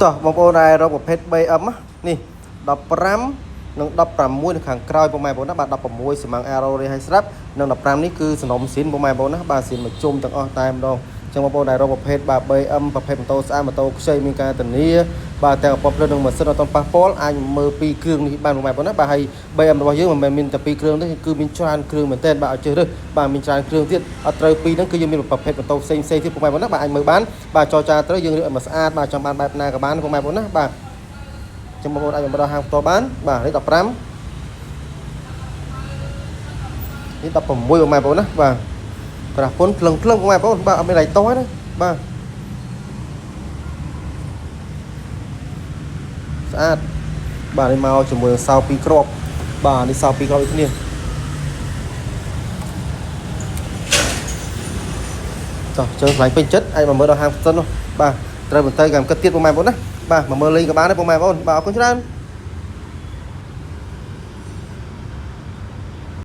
តោះបងប្អូនដែលរកប្រភេទ BM នេះ15និង16នៅខាងក្រោយបងប្អូនណាបាទ16សម្ង arrow នេះឲ្យស្រាប់និង15នេះគឺសំណុំស៊ីនបងប្អូនណាបាទស៊ីនមកជុំទាំងអស់តែម្ដងចឹងបងប្អូនដែលរកប្រភេទបាទ BM ប្រភេទម៉ូតូស្អាតម៉ូតូខ្ចីមានការធានាបាទទាំងប្រព័ន្ធភ្លើងនិងម៉ាស៊ីនអត់ទាន់ប៉ះពាល់អាចមើលពីគ្រឿងនេះបានបងប្អូនណាបាទហើយ BM របស់យើងមិនមែនមានតែពីរគ្រឿងទេគឺមានច្រើនគ្រឿងមែនទែនបាទឲ្យជឿរើសបាទមានច្រើនគ្រឿងទៀតអត់ត្រូវពីរហ្នឹងគឺយើងមានប្រភេទម៉ូតូផ្សេងទៀតបងប្អូនណាបាទអាចមើលបានបាទចរចាត្រូវយើងរៀបឲ្យមកស្អាតបាទចង់បានបែបណាក៏បានបងប្អូនណាបាទចឹងបងប្អូនអាចមកដល់ហាងផ្ទាល់បានបាទនេះ15នេះ16បងប្អូនណាបាទក្រាស់ពុនភ្លឹងបងប្អូនបាទអត់មានឡៃតោះណាបាទស្អាតបាទនេះមកជាមួយសោ2គ្រាប់បាទនេះសោ2គ្រាប់ដូចគ្នាចុះជើងខ្លាញ់ពេញចិត្តអាចមកមើលដល់ហាងផ្សិននោះបាទត្រូវបន្តកម្មគិតទៀតបងប្អូនណាបាទមកមើលលេងក៏បានដែរបងប្អូនបាទអរគុណច្រើន